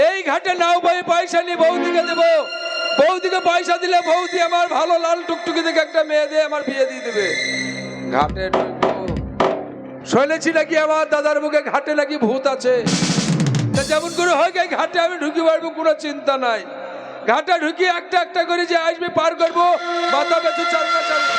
এই ঘাটে নাও ভাই পয়সা নিয়ে বৌদিকে দেবো। বৌদিকে পয়সা দিলে বৌদি আমার ভালো লাল টুকটুকি দেখে একটা মেয়ে দিয়ে আমার বিয়ে দিয়ে দেবে। ঘাটে ঢুকবো, শুনেছি নাকি আমার দাদার মুখে ঘাটে নাকি ভূত আছে। যেমন করে হয় ঘাটে আমি ঢুকি পারবো, কোনো চিন্তা নাই। ঘাটে ঢুকি একটা একটা করে যে আসবে পার করবো, মাথা পেছু চালনা চালনা।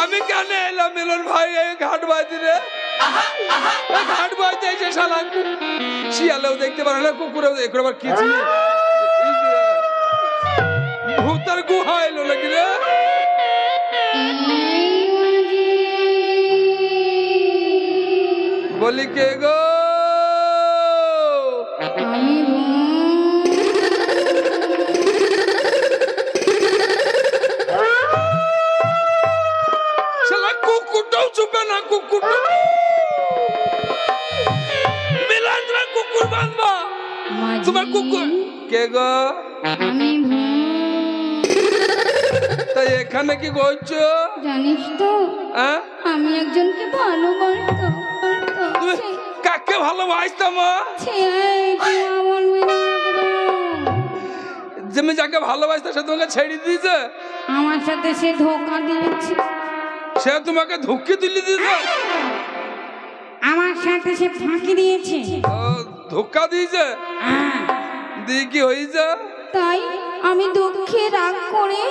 আমি কেন এলাম মিলন ভাই এই ঘাট বাঁধি রে? ঘাট বাঁধতে এসে শালা শিয়ালেও দেখতে পারে না, কুকুরেও দেখতে আবার কি ভূতের গুহা এলো নাকি রে? বলি কে গো? কুকুরটাও চুপে না, কুকুর মিলান তোমার কুকুর বাঁধবা। তোমার কুকুর কে গো? তাই এখানে কি করছো জানিস তো? আমি একজনকে ভালোবাসতাম। কাকে ভালোবাসতাম? তুমি যাকে ভালোবাসতে সে তোমাকে ছেড়ে দিয়েছে? আমার সাথে সে ধোঁকা দিয়েছে। সে তোমাকে ধুকি তুলে দিয়েছে? আমার সাথে সে ফাঁকি দিয়েছে। ধোকা দিয়েছে? দিয়ে কি হয়েছে? তাই আমি দুঃখে রাগ করে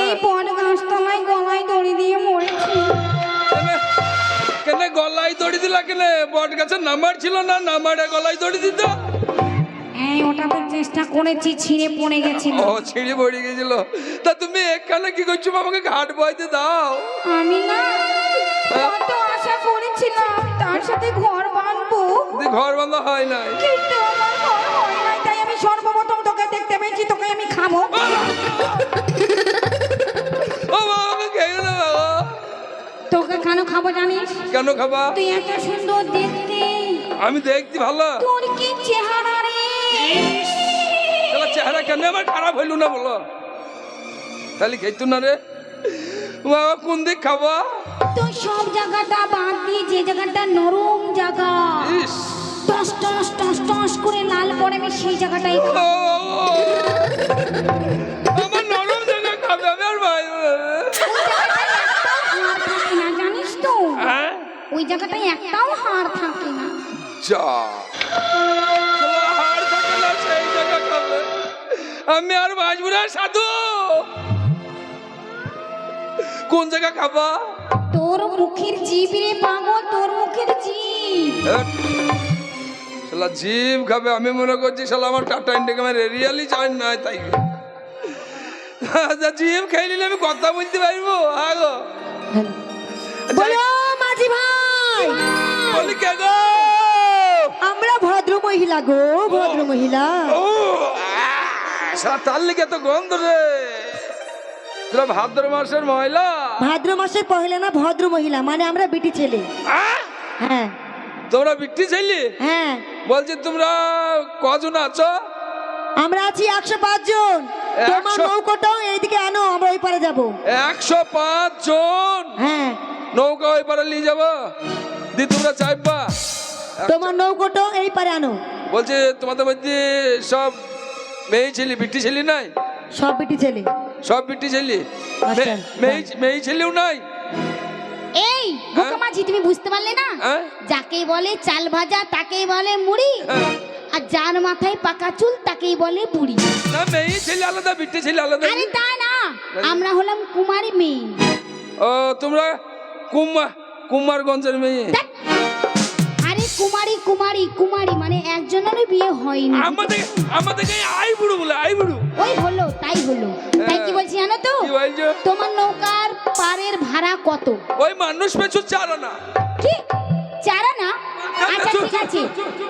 এই বট গাছতলায় গলায় দড়ি দিয়ে মরেছি। কেন গলায় দড়ি দিলা? কেন বট গাছের নাম্বার ছিল না? নাম্বারে গলায় দড়ি দিত? ওটা তো চেষ্টা করেছি, ছিঁড়ে পড়ে গেছিল। ও ছিঁড়ে পড়ে গেছিল। তা তুমি এখানে কি করছো? আমাকে ঘাট বইতে দাও। আমি না কত আশা করেছিলাম তার সাথে ঘর বাঁধবো। ঘর বাঁধা হয় নাই, কিন্তু আমার ঘর হয় নাই। তাই আমি সর্বপ্রথম তোকে দেখতে পেয়েছি, তোকে আমি খাবো। ও বাবা খেয়ে না বাবা। তোকে কেন খাবো জানিস? কেন খাবা? তুই এত সুন্দর দেখতে। আমি দেখতে ভালো? তোর কি চেহারা রে! চেহারা কেন আমার খারাপ হইল না বলো? তাহলে খেতো না রে বাবা। কোন দিক খাবা? তুই সব জায়গাটা বাদ দিয়ে যে জায়গাটা নরম জায়গা, টস টস টস টস করে লাল পড়ে, আমি সেই জায়গাটাই খাবো। আমার নরম জায়গা খাবে? আমি আর ভাই না জানিস তো, ওই জায়গাটায় একটাও হাড় থাকে না। যা হাড় থাকে না সেই জায়গা খাবে? আমি আর বাঁচবো না সাধু। কোন জায়গা খাবা? তোর মুখের জিভ রে পাগল, তোর মুখের জিভ। শালা জিভ খাবে? আমি মনে করছি শালা আমার টাটা ইন্ডিয়া রিয়ালি চাই না, তাই জিভ খেয়ে নিলে আমি কথা বলতে পারবো। আগো বলো মাঝি ভাই। বলি কে গো? আমরা ভদ্র মহিলা গো, ভদ্র মহিলা। তার লিগে তো গন্ধ রে। তোরা ভাদ্র মাসের মহিলা? ভাদ্র মাসের পহেলা না, ভদ্র মহিলা মানে আমরা বিটি ছেলে। হ্যাঁ। তোমরা বিটি ছেলে? হ্যাঁ। বলছি তোমরা কজন আছো? আমরা আছি 105 জন। তোমার নৌকাটাও এইদিকে আনো, আমরা ওই পারে যাবো। 105 জন? হ্যাঁ। নৌকা ওই পারে নিয়ে যাবো দি, তোমরা চাইবা? তোমার নৌকাটাও এই পারে আনো। বলছে তোমাদের মধ্যে সব মেয়ে ছেলে বিটি ছেলে নাই? সব বিটি ছেলে। সব বিটি ছেলে? মেয়ে ছেলেও নাই? এই বোকা মাঝি, তুমি বুঝতে পারলে না? যাকেই বলে চাল ভাজা তাকেই বলে মুড়ি, আর যার মাথায় পাকা চুল তাকেই বলে বুড়ি। না মেয়ে ছেলে আলাদা, বিটি ছেলে আলাদা? আরে তা না, আমরা হলাম কুমারী মেয়ে। ও তোমরা কুমারগঞ্জের মেয়ে? আরে কুমারী কুমারী কুমারী মানে একজনেরও বিয়ে হয়নি। আমাদের আই বুড়ো বলে, আই বুড়ো। ওই হলো, তাই হলো। তাই কি বলছি জানো তো? তোমার নৌকার পারের ভাড়া কত? ওই মানুষ পেছু 4 আনা। কি 4 আনা? আচ্ছা ঠিক আছে,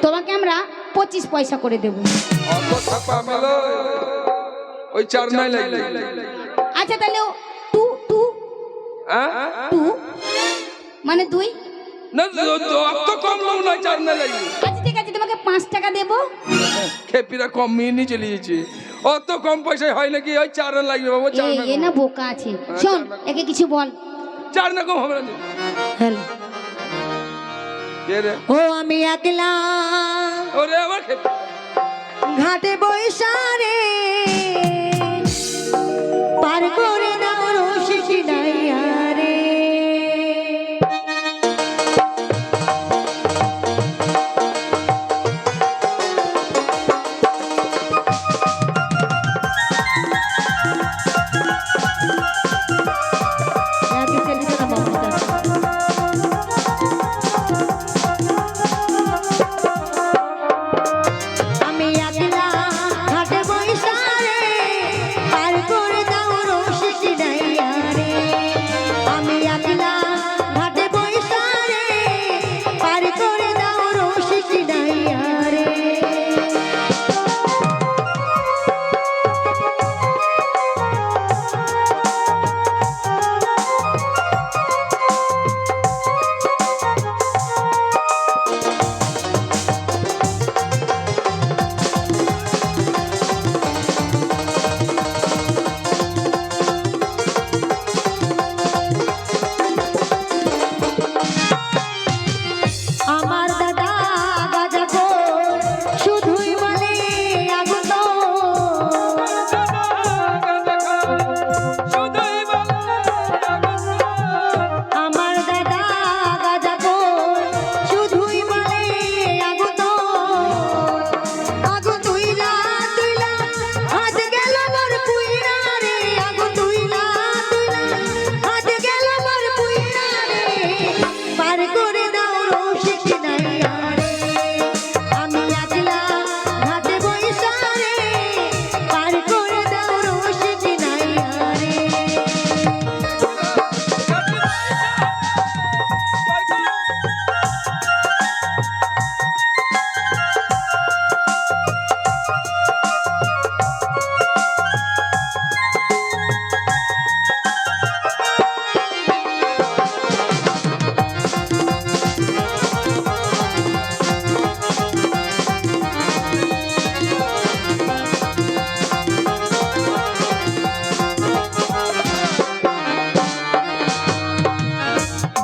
তোমাকে আমরা 25 পয়সা করে দেবো। ওই 4 নাই লাগবে। আচ্ছা তাহলে টু মানে তুই না অত কম লোক নয়, চার না লাগবে। আচ্ছা ঠিক আছে, তোমাকে 5 টাকা দেবো। খেপিরা কম মিনি চলে গেছে, অত কম পয়সায় হয় নাকি? ওই চার না লাগবে বাবু, চার না এ কম। না বোকা আছে। শোন, একে কিছু বল। চার না কম হবে না। হ্যালো, কে রে? ও আমি একলা ওরে আমার খেপি। ঘাটে বৈশারে পার করে দাও রসিক নাইয়া রে। আমি একলা ঘাটে বৈশারে পার করে দাও রসিক নাইয়া রে। আমি একলা ঘাটে বৈশারে পার করে দাও রসিক নাইয়া রে। আমার দাদা গাজাখোর শুধুই বলে আগত। আমার দাদা গাজাখোর শুধুই বলে আগত। আগু তুইলা তুইলা হাত গেল মোর পুইরা রে। আগু তুইলা তুইলা হাত গেল মোর পুইরা রে। পার করে দাও রসিক নাইয়া রে। আমি একলা ঘাটে বৈশারে পার করে দাও রসিক নাইয়া রে।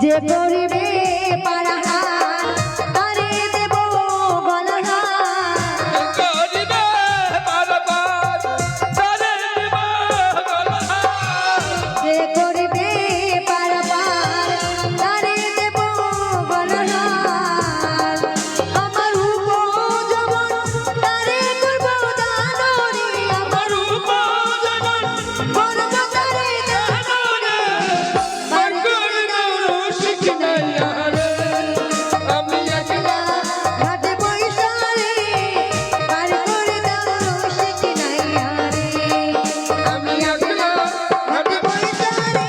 যে করিবে পারাহার তারে দেব গলহার। করিবে পারাপার, তারে দিব গলহার। যে করিবে পারাপার তারে দেব গলহার। আমার উপজীবন তারে করব দান রে। আমার উপজীবন করব তারে দান রে। পার করে দাও রসিক নাইয়া রে। আমি একলা ঘাটে বৈশারে পার করে দাও রসিক নাইয়া রে। আমি একলা ঘাটে বৈশারে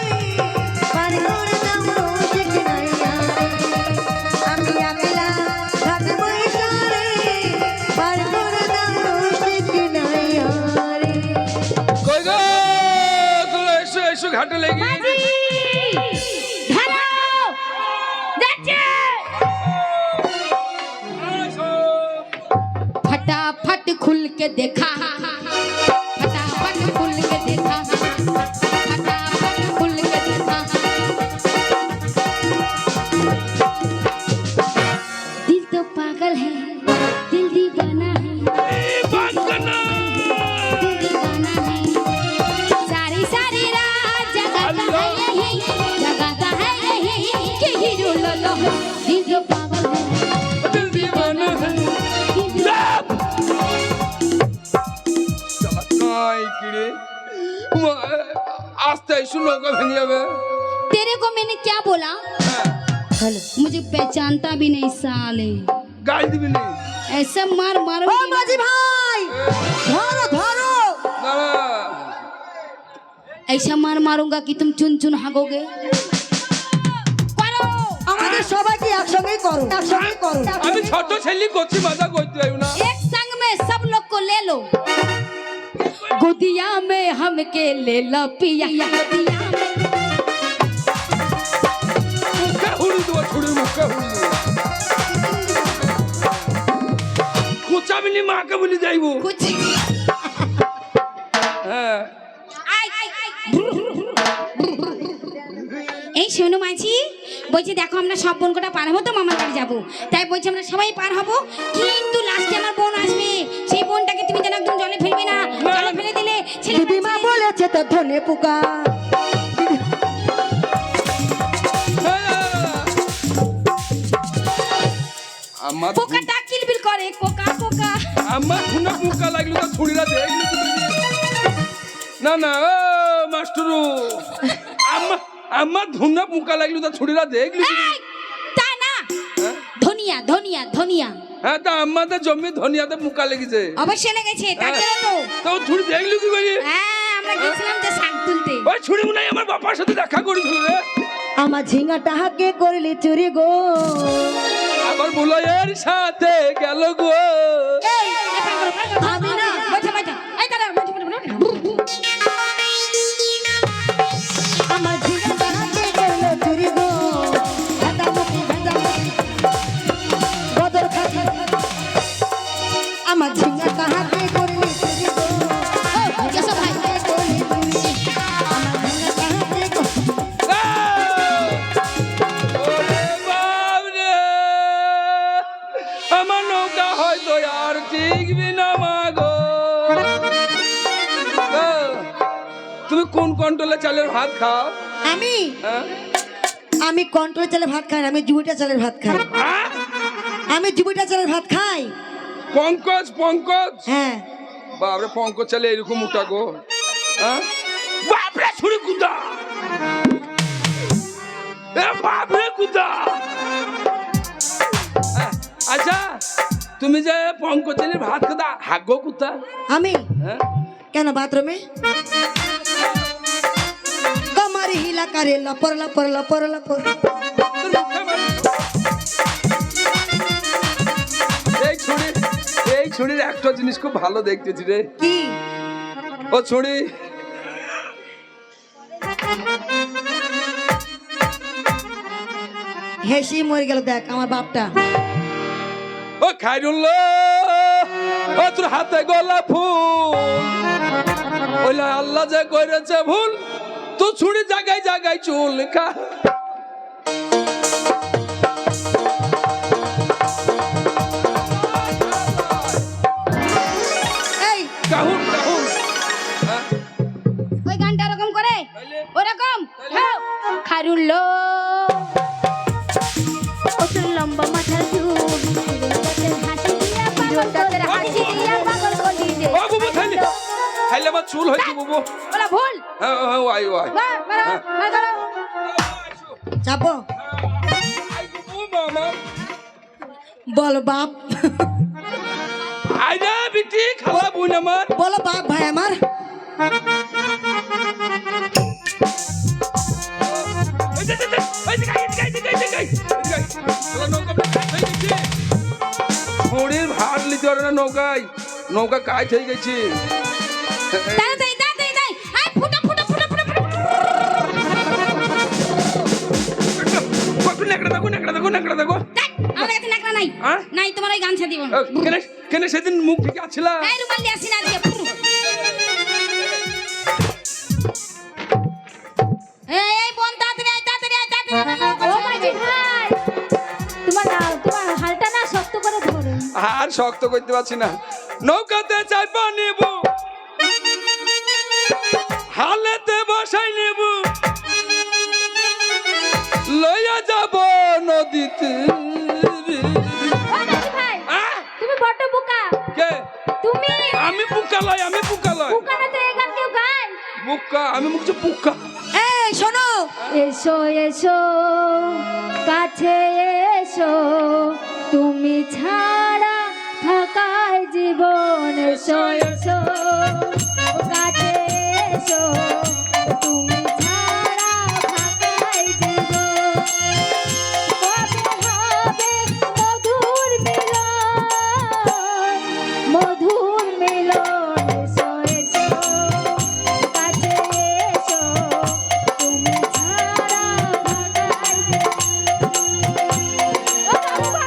পার করে দাও রসিক নাইয়া রে। আমি একলা ঘাটে বৈশারে পার করে দাও রসিক নাইয়া রে। কই গো, তুই এসো এসো ঘাটে লেগে। মাঝি দাঁড়াও, যাচ্ছে। फटाफट खुल के देखा, फटाफट खुल के देखा, फटाफट खुल के देखा। दिल तो पागल है, दिल दीवाना है, दिल दीवाना है। सारी सारी रात जगाता है यही, जगाता है यही कि हीरो लो दिल तो पागल है, दिल दीवाना है। दिल নাই কিরে, আস্তে এসো, নৌকা ভেঙে যাবে। तेरे को मैंने क्या बोला? হ্যালো, मुझे पहचानता भी नहीं साले। গাড়ি দিবি নি? ऐसा मार मारो ও মাঝি ভাই ধরো ধরো। দাঁড়া। ऐसा मार मारूंगा कि तुम चुन चुन हागोगे। करो। আমাদের সবাইকে একসঙ্গেই করো, একসঙ্গেই করো। আমি ছোট ছেলে করছি, মজা করতে পারবো না। एक संग में सब लोग को ले लो। गोदिया में हमके ले लो पिया, गोदिया में। মুখে হুড়ু কাকে বলি যাইবো খুঁজছি হ্যাঁ এই শোনো মাঝি, বলছি দেখো আমরা সব বোন কটা পার হবো তো মামার বাড়ি যাবো, তাই বলছি আমরা সবাই পার হবো, কিন্তু লাস্টে আমার বোন আসবে, সেই বোনটাকে তুমি যেন একদম জলে ফেলবে না, জলে ফেলে দিলে ছেলে দিদিমা বলেছে তো ধনে পোকা। আমার পোকাটা কিলবিল করে কোকা কোকা। আমার ধুনা পোকা লাগলো তো ছুরিরা দেখলি না না ও মাস্টারু আমার ধুনা পোকা লাগলো তো ছুরিরা দেখলি এই, তা না, ধনিয়া ধনিয়া ধনিয়া। হ্যাঁ তা আমাদের জমি ধনিয়াতে পোকা লেগেছে অবশ্যই লেগেছে, তার জন্য তো। তো ছুরি দেখলি কি করে হ্যাঁ, আমরা গেছিলাম যে শাক তুলতে। ওই ছুরি মনে হয় আমার বাবার সাথে দেখা করেছিল রে আমার ঝিঙাটা হাকে করলি চুরি গো। আমার বুলাইয়ের সাথে গেল গো এই, আমি না। বসে বসে, এই দাঁড়া, বসে বসে, বসে। আমার ঝিঙাটা হাকে করলো চুরি গো। ভেদামুখী ভেদামুখী বদর খাতি। আমার ঝিঙাটা হাকে করলি চুরি গো। এসো ভাই। হাকে করলি চুরি। আমার ঝিঙাটা হাকে করলি। ওরে বাপ রে আমার নৌকা হয়তো আর টিকবি না মাগো তুমি কোন কন্ট্রোলে চালের ভাত খাও আমি হ্যাঁ? আমি কন্ট্রোল চালের ভাত খাই না, আমি জুবিটা চালের ভাত খাই। আহ? আমি জুবিটা চালের ভাত খাই। পঙ্কজ পঙ্কজ হ্যাঁ, বাপরে পঙ্কজ চালে এরকম উঠা গো হ্যাঁ? বাপরে ছুরি কুদা বাপরে কুদা আচ্ছা তুমি যে পঙ্কজ চালের ভাত খাদা হাগো কুতা আমি হ্যাঁ কেন বাথরুমে কমারি হিলা করে লপর লপর লপর লপর। এই ছুরির একটা জিনিস খুব ভালো দেখতেছি রে কি ও ছুরি হেসি মরে গেল, দেখ আমার বাপটা। ও খাইরুল্লাহ ও তোর হাতে গোলাপ ফুল ওইলা আল্লাহ যে করেছে ভুল তো ছুরি জায়গায় জায়গায় চুল খা এই কাহুন কাহুন হ্যাঁ? ওই গানটা ওরকম করে, তাইলে? ওরকম হ্যাঁ। খারুল্লো ওর লম্বা মাথার চুল, হাসি দিয়া পাগল করলি রে। ও বুবু খাইলে খাইলে আমার চুল হয়েছে বুবু ওরা ভুল। হ্যাঁ হ্যাঁ আই আই বাহ, বাহ, বাহ, বাহ। চাপো আই বুবু মামা বলো বাপ, আই না বিটি খালা বুন আমার বলো বাপ ভাই আমার। ছড়ির ভাত লিতে পারে না নৌকায় নৌকা কাজ হয়ে গেছে তাড়াতাড়ি, তাড়াতাড়ি, তাড়াতাড়ি। আয়, ফুটো, ফুটো, ফুটো, ফুটো, ফুটো। দেখ, আমার কাছে নাকড়া নাই। হ্যাঁ? নাই, তোমার ওই গামছা দিব না। কেন সেদিন মুখ থেকে আছিল এই রুমাল দিয়ে আসি না দিয়ে। এই বোন, তাড়াতাড়ি আয়, তাড়াতাড়ি আয়, তাড়াতাড়ি। ও মাঝি ভাই, তোমার হালটা না শক্ত করে ধরো। আর শক্ত করতে পারছি না নৌকাতে চাপা নেব হালেতে বসাই নেব লইয়া যাব নদীতে ও মাঝি ভাই, আহ! তুমি বড় বোকা। কে তুমি আমি পুকা লয় বোকা না তো এই গান কেউ গায়? পুকা আমি মুখ পুকা এই শোনো, এসো এসো কাছে এসো, তুমি ছাড়া থাকায় জীবন। এসো এসো কাছে এসো, তুমি ছাড়া থাকায় জীবন। কবে হবে মধুর মিলন, মধুর মিলন। এসো এসো কাছে এসো, তুমি ছাড়া থাকায় জীবন। ও বাবা!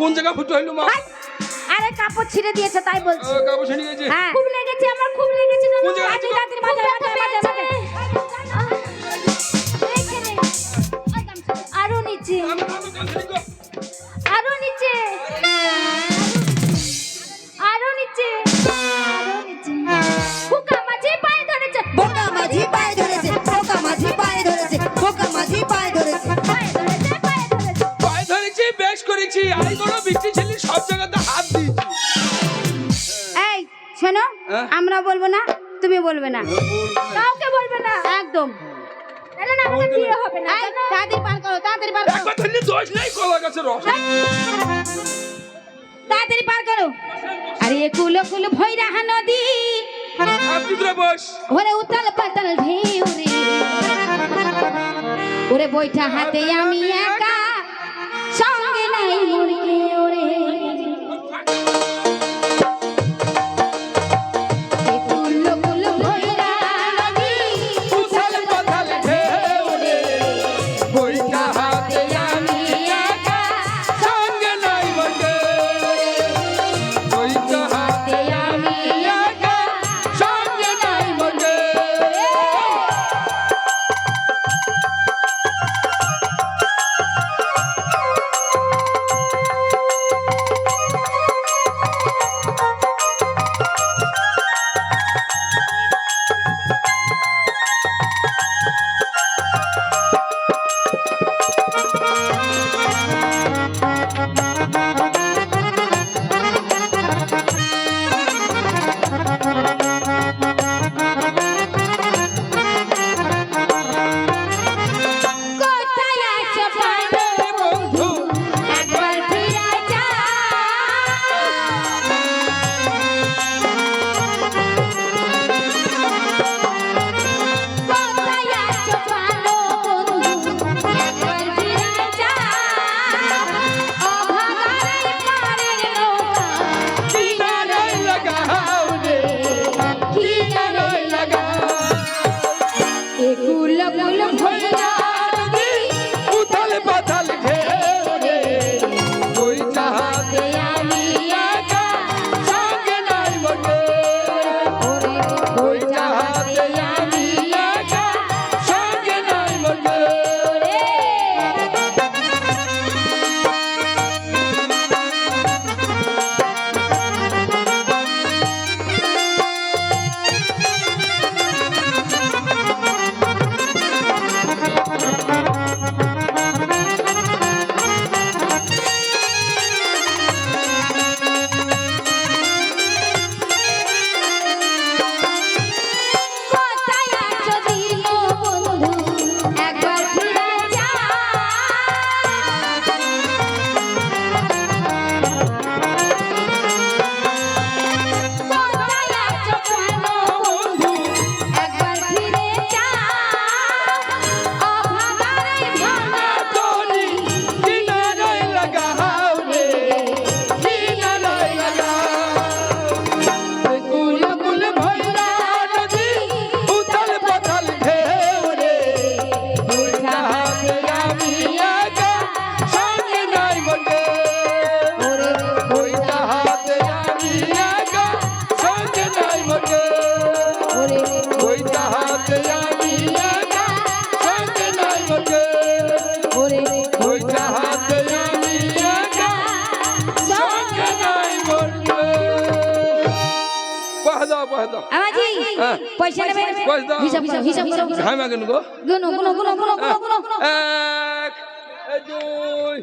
কোন জায়গা ফুটো হইলো মা? আরে কাপড় ছিঁড়ে দিয়েছে তাই বলছি। ও, কাপড় ছিঁড়ে গেছে। হ্যাঁ খুব লেগেছে, আমার খুব লেগেছে জানো? কোন জায়গায়? আজকে রাতের মাঝে আরো নিচে, আরো নিচে, আরো নিচে, আরো নিচে। বোকা মাঝি পায়ে ধরেছে, বোকা মাঝি পায়ে ধরেছে, বোকা মাঝি পায়ে ধরেছে, বোকা মাঝি পায়ে ধরেছে, পায়ে ধরেছে, পায়ে ধরেছে। পায়ে ধরেছি, বেশ করেছি। আই বড় বৃষ্টি ছেলে সব জায়গাতে হাত দিয়েছি। এই শোনো, হ্যাঁ? আমরা বলবো না, তুমি বলবে না, কাউকে বলবে না একদম। তাহলে না আমাদের বিয়ে হবে না এই, জানো? তাড়াতাড়ি পার করো, তাড়াতাড়ি পার করো, একবার ধরলে দোষ নেই, কলা গাছের রস। তাড়াতাড়ি পার করো। আরে কুলো কুলো ভৈরা নদী, আপনি তোরা বস। ওরে উতাল পাতাল ঢেউ রে, ওরে বইটা হাতে আমি একা, সঙ্গে নাই মুরগি ওরে। এ কুলো কুলো ভৈরা নদী, উথাল পাথাল ঢেউ রে, বইটা হাতে আমি একা, সঙ্গে নাই বটে। বইটা হাতে আমি একা, সঙ্গে নাই বটে। কোথায় আছো প্রাণে বন্ধু, একবার ফিরে যাও। কোথায় আছো প্রাণে বন্ধু, একবার ফিরে যাও। অভাগারে পারের নৌকা, কিনারে লাগাও রে, কিনারে লাগাও। এ কুলো কুলো ভৈরা নদী, উথাল পাথাল ঢেউ রে, বইটা হাতে আমি একা, সঙ্গে নাই বটে। ওরে বইটা হাতে আমি একা, সঙ্গে নাই বটে। কোথায় আছো দিন বন্ধু, একবার ফিরে যাও। কোথায় আছো প্রাণ বন্ধু, একবার ফিরে যাও। অভাগারে ভাঙা তোরি, কিনারে লাগাও রে, কিনারে লাগাও। কুল কুল ভৈরা নদী, উথাল পাথাল ঢেউ রে, বইটা হাতে আমি একা, সঙ্গে নাই বটে। বইটা হাতে আমি একা, সঙ্গে নাই বটে। বইটা হাতে আমি একা, সঙ্গে নাই বটে। বইটা হাতে আমি একা, সঙ্গে নাই বটে। পয়সা দাও, পয়সা দাও। আমাজি হ্যাঁ। পয়সা নেবে, পয়সা দাও। হিসাব হিসাব হিসাব হিসাব হ্যাঁ, মাগেন গো। গুনো গুনো গুনো গুনো গুনো গুনো। এক, এই দুই,